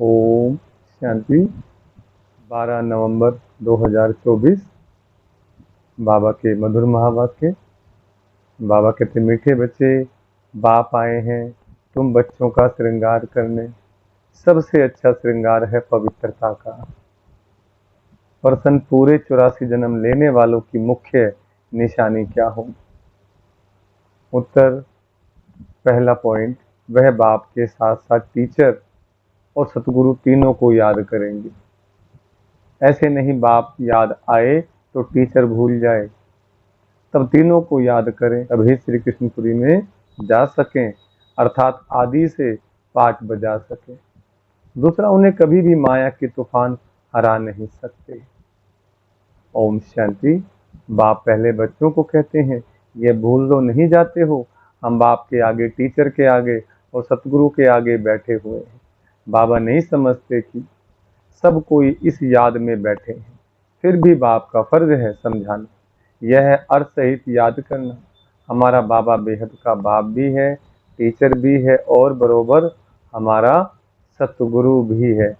ओम शांति। 12 नवंबर 2024 बाबा के मधुर महावाक्य। बाबा कहते, मीठे बच्चे, बाप आए हैं तुम बच्चों का श्रृंगार करने। सबसे अच्छा श्रृंगार है पवित्रता का। प्रश्न, पूरे 84 जन्म लेने वालों की मुख्य निशानी क्या हो? उत्तर, पहला पॉइंट, वह बाप के साथ साथ टीचर और सतगुरु तीनों को याद करेंगे। ऐसे नहीं बाप याद आए तो टीचर भूल जाए, तब तीनों को याद करें, तभी श्री कृष्णपुरी में जा सकें, अर्थात आदि से पाठ बजा सकें। दूसरा, उन्हें कभी भी माया के तूफान हरा नहीं सकते। ओम शांति। बाप पहले बच्चों को कहते हैं, ये भूल तो नहीं जाते हो, हम बाप के आगे, टीचर के आगे और सतगुरु के आगे बैठे हुए हैं। बाबा नहीं समझते कि सब कोई इस याद में बैठे हैं, फिर भी बाप का फर्ज है समझाना। यह है अर्थ सहित याद करना। हमारा बाबा बेहद का बाप भी है, टीचर भी है और बरोबर हमारा सतगुरु भी है,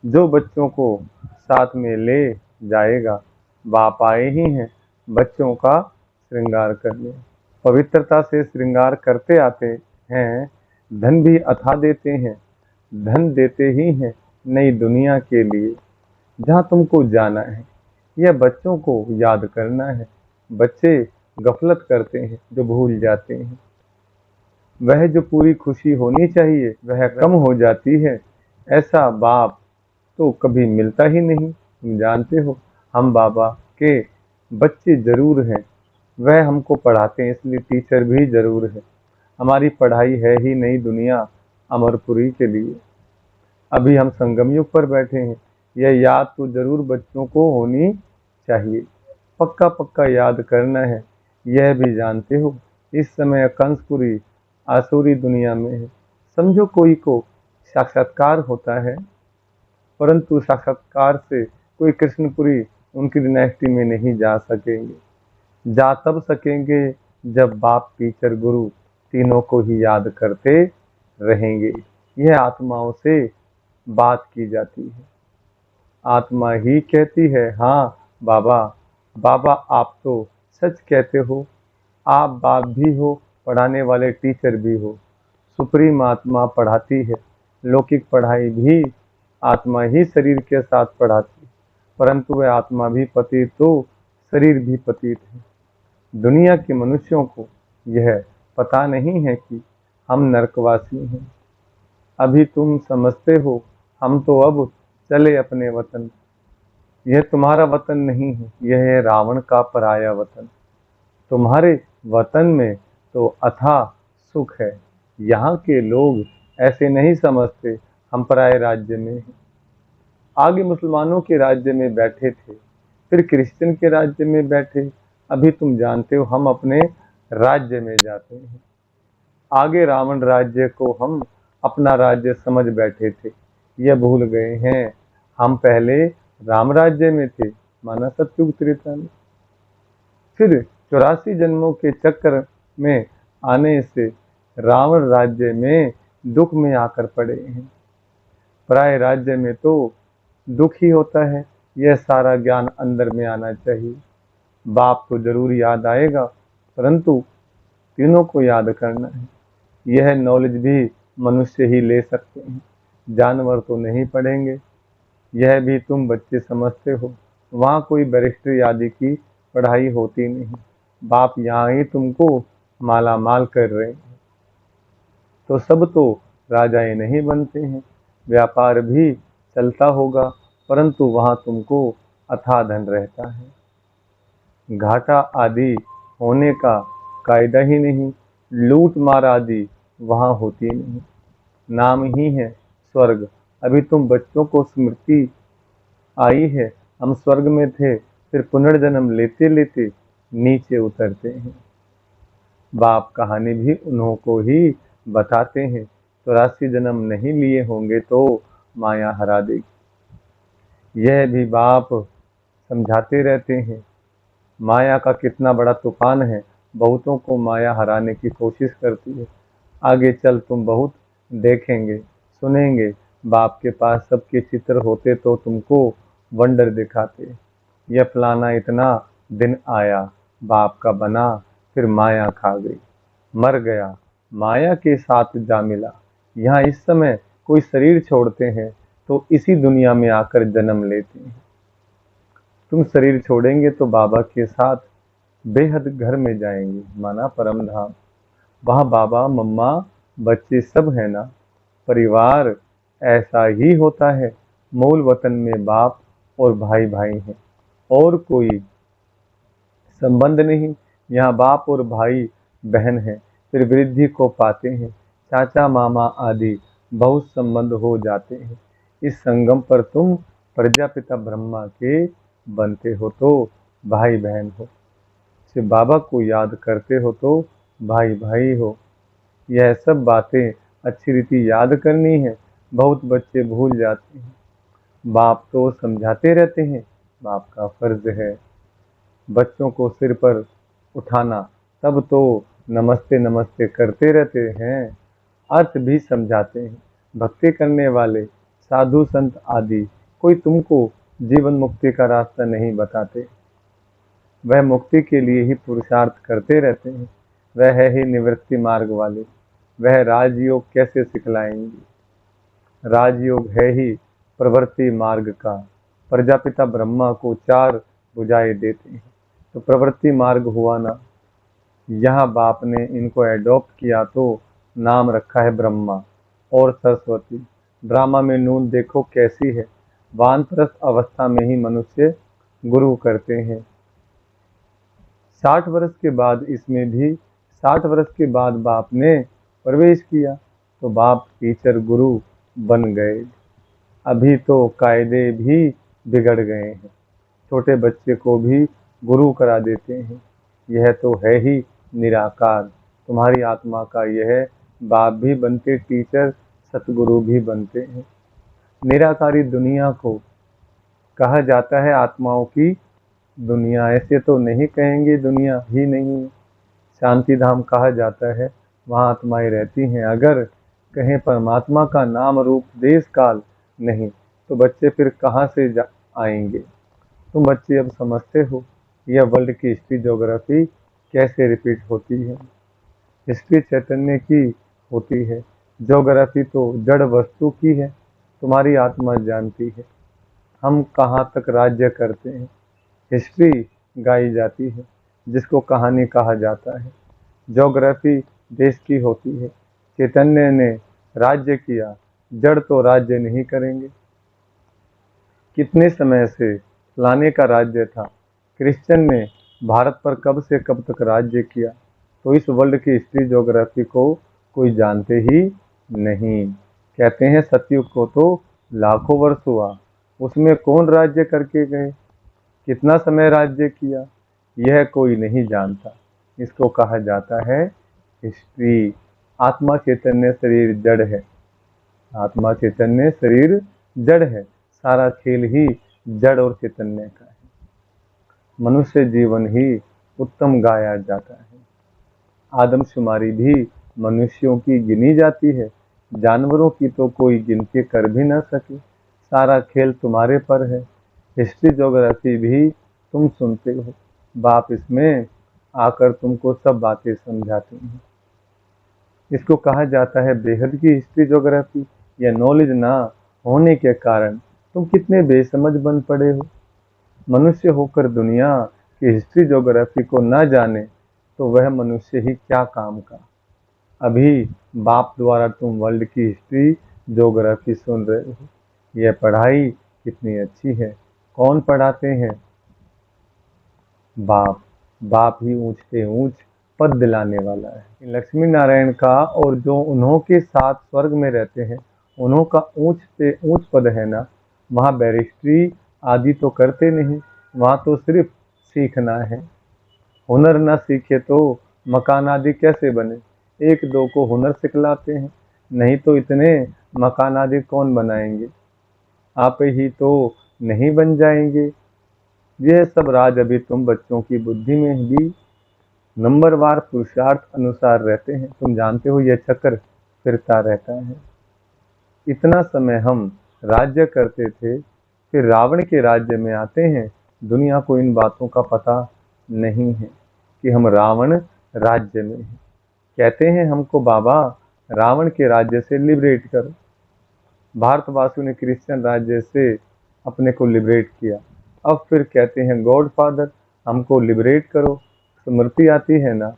जो बच्चों को साथ में ले जाएगा। बाप आए ही हैं बच्चों का श्रृंगार करने। पवित्रता से श्रृंगार करते आते हैं, धन भी अथा देते हैं। धन देते ही हैं नई दुनिया के लिए, जहाँ तुमको जाना है। यह बच्चों को याद करना है। बच्चे गफलत करते हैं जो भूल जाते हैं। वह जो पूरी खुशी होनी चाहिए वह कम हो जाती है। ऐसा बाप तो कभी मिलता ही नहीं। तुम जानते हो, हम बाबा के बच्चे जरूर हैं। वह हमको पढ़ाते हैं, इसलिए टीचर भी जरूर है। हमारी पढ़ाई है ही नई दुनिया अमरपुरी के लिए। अभी हम संगम युग पर बैठे हैं। यह याद तो जरूर बच्चों को होनी चाहिए। पक्का पक्का याद करना है। यह भी जानते हो, इस समय कंसपुरी आसुरी दुनिया में है। समझो कोई को साक्षात्कार होता है, परंतु साक्षात्कार से कोई कृष्णपुरी उनकी डिनेस्टी में नहीं जा सकेंगे। जा तब सकेंगे जब बाप, टीचर, गुरु तीनों को ही याद करते रहेंगे। यह आत्माओं से बात की जाती है। आत्मा ही कहती है, हाँ बाबा, बाबा आप तो सच कहते हो। आप बाप भी हो, पढ़ाने वाले टीचर भी हो। सुप्रीम आत्मा पढ़ाती है। लौकिक पढ़ाई भी आत्मा ही शरीर के साथ पढ़ाती है, परंतु वह आत्मा भी पतित तो शरीर भी पतित है। दुनिया के मनुष्यों को यह पता नहीं है कि हम नरकवासी हैं। अभी तुम समझते हो, हम तो अब चले अपने वतन। यह तुम्हारा वतन नहीं है, यह है रावण का पराया वतन। तुम्हारे वतन में तो अथाह सुख है। यहाँ के लोग ऐसे नहीं समझते, हम पराये राज्य में हैं। आगे मुसलमानों के राज्य में बैठे थे, फिर क्रिश्चियन के राज्य में बैठे। अभी तुम जानते हो, हम अपने राज्य में जाते हैं। आगे रावण राज्य को हम अपना राज्य समझ बैठे थे, यह भूल गए हैं हम पहले राम राज्य में थे, माना सतयुग त्रेता में। फिर 84 जन्मों के चक्कर में आने से रावण राज्य में दुख में आकर पड़े हैं। पराये राज्य में तो दुख ही होता है। यह सारा ज्ञान अंदर में आना चाहिए। बाप तो जरूर याद आएगा, परंतु तीनों को याद करना है। यह नॉलेज भी मनुष्य ही ले सकते हैं, जानवर तो नहीं पढ़ेंगे। यह भी तुम बच्चे समझते हो, वहाँ कोई बैरिस्टर आदि की पढ़ाई होती नहीं। बाप यहाँ ही तुमको माला माल कर रहे हैं। तो सब तो राजाएं नहीं बनते हैं। व्यापार भी चलता होगा, परंतु वहाँ तुमको अथाह धन रहता है। घाटा आदि होने का कायदा ही नहीं। लूट मार आदि वहाँ होती नहीं। नाम ही है स्वर्ग। अभी तुम बच्चों को स्मृति आई है, हम स्वर्ग में थे, फिर पुनर्जन्म लेते लेते नीचे उतरते हैं। बाप कहानी भी उन्हों को ही बताते हैं। 84 जन्म नहीं लिए होंगे तो माया हरा देगी। यह भी बाप समझाते रहते हैं। माया का कितना बड़ा तूफान है, बहुतों को माया हराने की कोशिश करती है। आगे चल तुम बहुत देखेंगे, सुनेंगे। बाप के पास सबके चित्र होते तो तुमको वंडर दिखाते। यह फलाना इतना दिन आया, बाप का बना, फिर माया खा गई, मर गया, माया के साथ जा मिला। यहाँ इस समय कोई शरीर छोड़ते हैं तो इसी दुनिया में आकर जन्म लेते हैं। तुम शरीर छोड़ेंगे तो बाबा के साथ बेहद घर में जाएंगे, माना परम धाम। वहाँ बाबा मम्मा बच्चे सब है ना। परिवार ऐसा ही होता है। मूल वतन में बाप और भाई भाई हैं, और कोई संबंध नहीं। यहाँ बाप और भाई बहन हैं, फिर वृद्धि को पाते हैं। चाचा मामा आदि बहुत संबंध हो जाते हैं। इस संगम पर तुम प्रजापिता ब्रह्मा के बनते हो तो भाई बहन हो, सिर्फ बाबा को याद करते हो तो भाई भाई हो। यह सब बातें अच्छी रीति याद करनी है, बहुत बच्चे भूल जाते हैं। बाप तो समझाते रहते हैं, बाप का फर्ज है बच्चों को सिर पर उठाना, तब तो नमस्ते नमस्ते करते रहते हैं, अर्थ भी समझाते हैं। भक्ति करने वाले साधु संत आदि कोई तुमको जीवन मुक्ति का रास्ता नहीं बताते। वह मुक्ति के लिए ही पुरुषार्थ करते रहते हैं। वह है ही निवृत्ति मार्ग वाले। वह राजयोग कैसे सिखलाएंगे? राजयोग है ही प्रवृत्ति मार्ग का। प्रजापिता ब्रह्मा को 4 भुजाएं देते हैं, तो प्रवृत्ति मार्ग हुआ ना। यहाँ बाप ने इनको एडॉप्ट किया तो नाम रखा है ब्रह्मा और सरस्वती। ड्रामा में नून देखो कैसी है। वानप्रस्थ अवस्था में ही मनुष्य गुरु करते हैं। 60 वर्ष के बाद इसमें भी 60 वर्ष के बाद बाप ने प्रवेश किया तो बाप टीचर गुरु बन गए। अभी तो कायदे भी बिगड़ गए हैं, छोटे बच्चे को भी गुरु करा देते हैं। यह तो है ही निराकार। तुम्हारी आत्मा का यह बाप भी बनते टीचर, सतगुरु भी बनते हैं। निराकारी दुनिया को कहा जाता है आत्माओं की दुनिया। ऐसे तो नहीं कहेंगे, दुनिया ही नहीं है। शांति धाम कहा जाता है, वहाँ आत्माएं रहती हैं। अगर कहें परमात्मा का नाम रूप देश काल नहीं, तो बच्चे फिर कहाँ से आएंगे? तुम बच्चे अब समझते हो यह वर्ल्ड की हिस्ट्री ज्योग्राफी कैसे रिपीट होती है। हिस्ट्री चैतन्य की होती है, ज्योग्राफी तो जड़ वस्तु की है। तुम्हारी आत्मा जानती है हम कहाँ तक राज्य करते हैं। हिस्ट्री गाई जाती है, जिसको कहानी कहा जाता है। ज्योग्राफी देश की होती है। चैतन्य ने राज्य किया, जड़ तो राज्य नहीं करेंगे। कितने समय से लाने का राज्य था। क्रिश्चियन ने भारत पर कब से कब तक राज्य किया, तो इस वर्ल्ड की हिस्ट्री ज्योग्राफी को कोई जानते ही नहीं। कहते हैं सतयुग को तो लाखों वर्ष हुआ, उसमें कौन राज्य करके गए, कितना समय राज्य किया, यह कोई नहीं जानता। इसको कहा जाता है हिस्ट्री। आत्मा चैतन्य शरीर जड़ है। आत्मा चैतन्य शरीर जड़ है। सारा खेल ही जड़ और चैतन्य का है। मनुष्य जीवन ही उत्तम गाया जाता है। आदमशुमारी भी मनुष्यों की गिनी जाती है, जानवरों की तो कोई गिनती कर भी न सके। सारा खेल तुम्हारे पर है। हिस्ट्री ज्योग्राफी भी तुम सुनते हो, बाप इसमें आकर तुमको सब बातें समझाते हैं। इसको कहा जाता है बेहद की हिस्ट्री ज्योग्राफी। यह नॉलेज ना होने के कारण तुम कितने बेसमझ बन पड़े हो। मनुष्य होकर दुनिया की हिस्ट्री ज्योग्राफी को न जाने तो वह मनुष्य ही क्या काम का। अभी बाप द्वारा तुम वर्ल्ड की हिस्ट्री ज्योग्राफी सुन रहे हो। यह पढ़ाई कितनी अच्छी है। कौन पढ़ाते हैं? बाप। बाप ही ऊंच से ऊंच पद दिलाने वाला है। लक्ष्मी नारायण का और जो उन्हों के साथ स्वर्ग में रहते हैं, उन्हों का ऊंच से ऊंच पद है ना। वहाँ बैरिस्ट्री आदि तो करते नहीं, वहाँ तो सिर्फ सीखना है। हुनर न सीखे तो मकान आदि कैसे बने? एक दो को हुनर सिखलाते हैं, नहीं तो इतने मकान आदि कौन बनाएंगे? आप ही तो नहीं बन जाएंगे। यह सब राज अभी तुम बच्चों की बुद्धि में भी नंबरवार पुरुषार्थ अनुसार रहते हैं। तुम जानते हो यह चक्र फिरता रहता है। इतना समय हम राज्य करते थे, फिर रावण के राज्य में आते हैं। दुनिया को इन बातों का पता नहीं है कि हम रावण राज्य में हैं। कहते हैं हमको बाबा रावण के राज्य से लिबरेट करो। भारतवासियों ने क्रिश्चियन राज्य से अपने को लिबरेट किया। अब फिर कहते हैं गॉड फादर हमको लिबरेट करो। स्मृति आती है ना,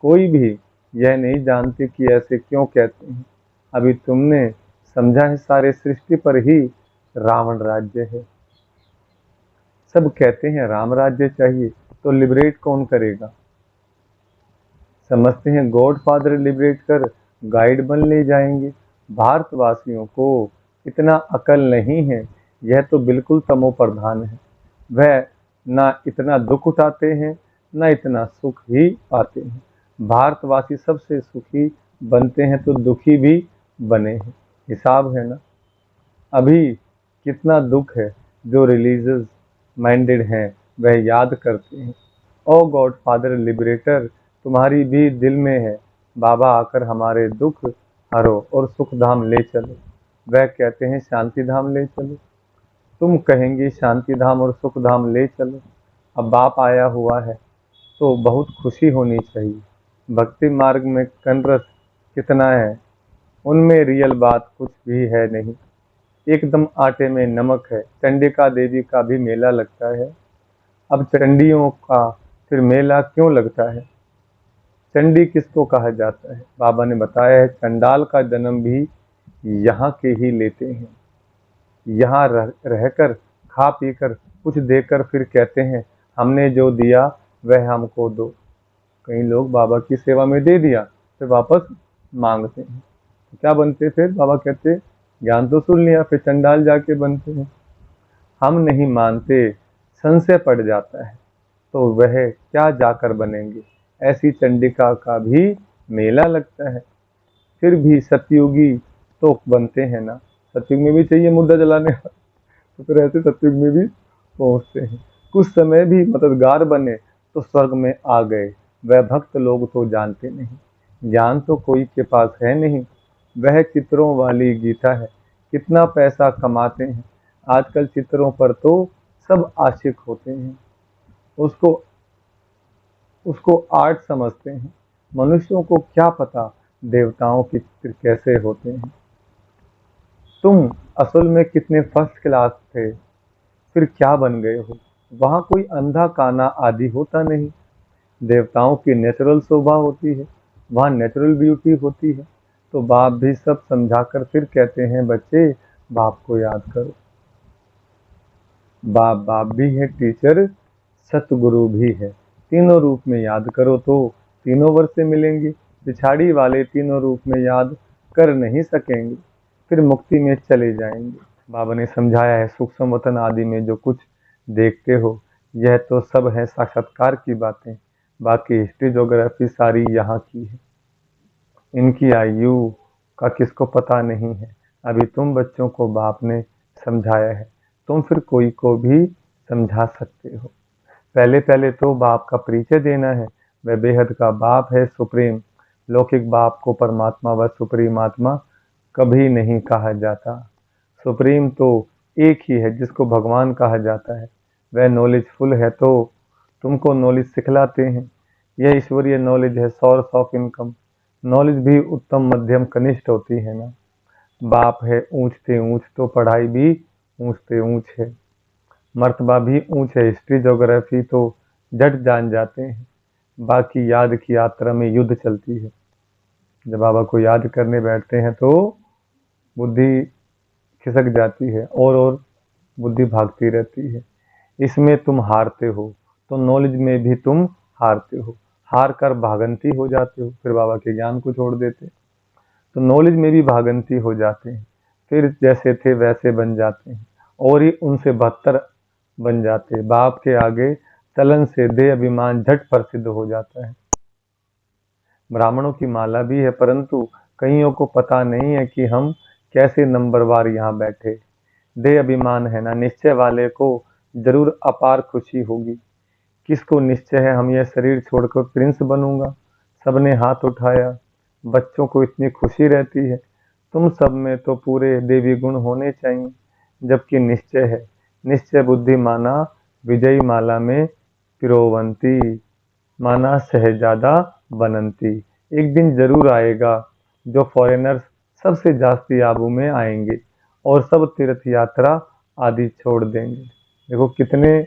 कोई भी यह नहीं जानते कि ऐसे क्यों कहते हैं। अभी तुमने समझा है सारे सृष्टि पर ही रावण राज्य है। सब कहते हैं राम राज्य चाहिए, तो लिबरेट कौन करेगा? समझते हैं गॉड फादर लिबरेट कर गाइड बन ले जाएंगे। भारतवासियों को इतना अकल नहीं है, यह तो बिल्कुल तमो प्रधान है। वह ना इतना दुख उठाते हैं, ना इतना सुख ही पाते हैं। भारतवासी सबसे सुखी बनते हैं तो दुखी भी बने हैं। हिसाब है ना। अभी कितना दुख है, जो रिलीजियस माइंडेड हैं वह याद करते हैं ओ गॉड फादर लिबरेटर तुम्हारी भी दिल में है, बाबा आकर हमारे दुख हरो और सुख धाम ले चलो। वह कहते हैं शांति धाम ले चलो। तुम कहेंगी शांति धाम और सुख धाम ले चलो। अब बाप आया हुआ है तो बहुत खुशी होनी चाहिए। भक्ति मार्ग में कनरस कितना है, उनमें रियल बात कुछ भी है नहीं। एकदम आटे में नमक है। चंडिका देवी का भी मेला लगता है। अब चंडियों का फिर मेला क्यों लगता है? चंडी किसको कहा जाता है? बाबा ने बताया है चंडाल का जन्म भी यहाँ के ही लेते हैं। यहाँ रहकर खा पी कर कुछ देकर फिर कहते हैं हमने जो दिया वह हमको दो। कई लोग बाबा की सेवा में दे दिया फिर वापस मांगते हैं। तो क्या बनते? फिर बाबा कहते ज्ञान तो सुन लिया, फिर चंडाल जाके बनते हैं। हम नहीं मानते, संशय पड़ जाता है तो वह क्या जाकर बनेंगे। ऐसी चंडिका का भी मेला लगता है। फिर भी सतयुगी तो बनते हैं ना। सतयुग में भी चाहिए मुद्दा जलाने वाला, तो फिर ऐसे सतयुग में भी पहुंचते हैं। कुछ समय भी मददगार बने तो स्वर्ग में आ गए। वह भक्त लोग तो जानते नहीं, ज्ञान तो कोई के पास है नहीं। वह चित्रों वाली गीता है, कितना पैसा कमाते हैं। आजकल चित्रों पर तो सब आशिक होते हैं, उसको उसको आर्ट समझते हैं। मनुष्यों को क्या पता देवताओं के चित्र कैसे होते हैं। तुम असल में कितने फर्स्ट क्लास थे, फिर क्या बन गए हो? वहाँ कोई अंधा काना आदि होता नहीं। देवताओं की नेचुरल शोभा होती है, वहाँ नेचुरल ब्यूटी होती है। तो बाप भी सब समझाकर फिर कहते हैं बच्चे बाप को याद करो। बाप बाप भी है, टीचर सतगुरु भी है। तीनों रूप में याद करो तो तीनों वर्ष से मिलेंगे। पिछाड़ी वाले तीनों रूप में याद कर नहीं सकेंगे, फिर मुक्ति में चले जाएंगे। बाबा ने समझाया है सूक्ष्म वतन आदि में जो कुछ देखते हो यह तो सब है साक्षात्कार की बातें। बाकी हिस्ट्री ज्योग्राफी सारी यहाँ की है। इनकी आयु का किसको पता नहीं है। अभी तुम बच्चों को बाप ने समझाया है, तुम फिर कोई को भी समझा सकते हो। पहले पहले तो बाप का परिचय देना है। वह बेहद का बाप है, सुप्रीम। लौकिक बाप को परमात्मा व सुप्रीम आत्मा कभी नहीं कहा जाता। सुप्रीम तो एक ही है जिसको भगवान कहा जाता है। वह नॉलेजफुल है तो तुमको नॉलेज सिखलाते हैं। यह ईश्वरीय नॉलेज है, सोर्स ऑफ इनकम। नॉलेज भी उत्तम मध्यम कनिष्ठ होती है ना। बाप है ऊंचते ऊंच तो पढ़ाई भी ऊंचते ऊंच है, मर्तबा भी ऊंच है। हिस्ट्री ज्योग्राफी तो जट जान जाते हैं। बाकी याद की यात्रा में युद्ध चलती है। जब बाबा को याद करने बैठते हैं तो बुद्धि खिसक जाती है और बुद्धि भागती रहती है। इसमें तुम हारते हो तो नॉलेज में भी तुम हारते हो। हार कर भागंती हो जाते हो, फिर बाबा के ज्ञान को छोड़ देते। तो नॉलेज में भी भागंती हो जाते हैं, फिर जैसे थे वैसे बन जाते हैं और ही उनसे बदतर बन जाते। बाप के आगे तलन से दे अभिमान झट प्रसिद्ध हो जाता है। ब्राह्मणों की माला भी है, परंतु कईयों को पता नहीं है कि हम कैसे नंबरवार यहाँ बैठे। दे अभिमान है ना, निश्चय वाले को जरूर अपार खुशी होगी। किसको निश्चय है हम यह शरीर छोड़कर प्रिंस बनूंगा? सबने हाथ उठाया। बच्चों को इतनी खुशी रहती है तुम सब में तो पूरे देवी गुण होने चाहिए, जबकि निश्चय है, निश्चय बुद्धि माना विजयी माला में पिरोवंती, माना शहजादा बनंती। एक दिन जरूर आएगा जो फॉरेनर्स सबसे जास्ती आबू में आएंगे और सब तीर्थ यात्रा आदि छोड़ देंगे। देखो कितने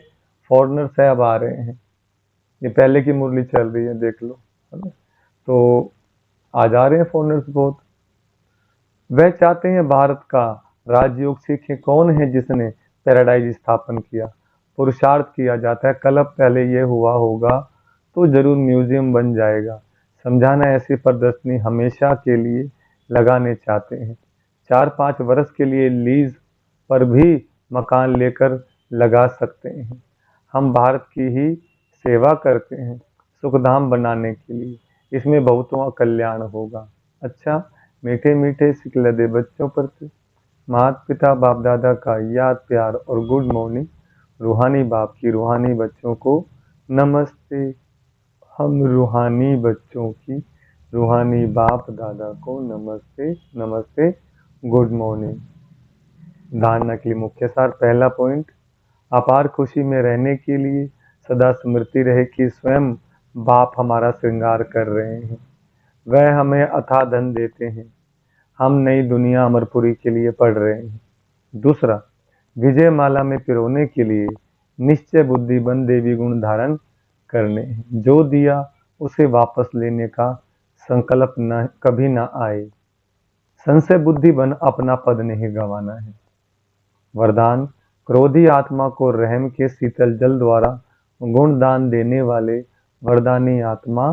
फॉरेनर्स है अब आ रहे हैं, ये पहले की मुरली चल रही है, देख लो, है ना। तो आ जा रहे हैं फॉरेनर्स बहुत। वह चाहते हैं भारत का राजयोग सीखें, कौन है जिसने पैराडाइज स्थापन किया। पुरुषार्थ किया जाता है, कल पहले ये हुआ होगा तो जरूर म्यूजियम बन जाएगा। समझाना ऐसी प्रदर्शनी हमेशा के लिए लगाने चाहते हैं। 4-5 वर्ष के लिए लीज पर भी मकान लेकर लगा सकते हैं। हम भारत की ही सेवा करते हैं, सुखधाम बनाने के लिए, इसमें बहुतों का कल्याण होगा। अच्छा, मीठे मीठे सिकलदे बच्चों पर से माता पिता बाप दादा का याद प्यार और गुड मॉर्निंग। रूहानी बाप की रूहानी बच्चों को नमस्ते। हम रूहानी बच्चों की रूहानी बाप दादा को नमस्ते नमस्ते, गुड मॉर्निंग। धारणा के लिए मुख्य सार। पहला पॉइंट, अपार खुशी में रहने के लिए सदा स्मृति रहे कि स्वयं बाप हमारा श्रृंगार कर रहे हैं, वह हमें अथाह धन देते हैं, हम नई दुनिया अमरपुरी के लिए पढ़ रहे हैं। दूसरा, विजय माला में पिरोने के लिए निश्चय बुद्धि बन देवी गुण धारण करने हैं, जो दिया उसे वापस लेने का संकल्प न कभी ना आए। संशय बुद्धि बन अपना पद नहीं गंवाना है। वरदान, क्रोधी आत्मा को रहम के शीतल जल द्वारा गुण दान देने वाले वरदानी आत्मा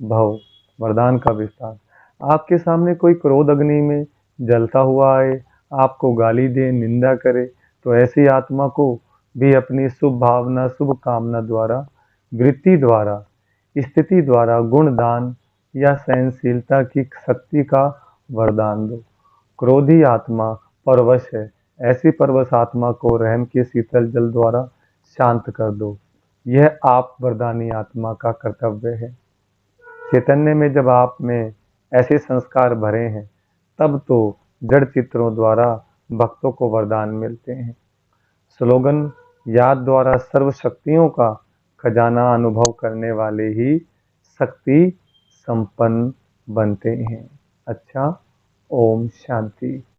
भव। वरदान का विस्तार, आपके सामने कोई क्रोध अग्नि में जलता हुआ आए, आपको गाली दे, निंदा करे, तो ऐसी आत्मा को भी अपनी शुभ भावना शुभ कामना द्वारा, वृत्ति द्वारा, स्थिति द्वारा गुण दान या सहनशीलता की शक्ति का वरदान दो। क्रोधी आत्मा परवश है, ऐसी परवश आत्मा को रहम के शीतल जल द्वारा शांत कर दो। यह आप वरदानी आत्मा का कर्तव्य है। चैतन्य में जब आप में ऐसे संस्कार भरे हैं, तब तो जड़ चित्रों द्वारा भक्तों को वरदान मिलते हैं। स्लोगन, याद द्वारा सर्व शक्तियों का खजाना अनुभव करने वाले ही शक्ति संपन्न बनते हैं। अच्छा, ओम शांति।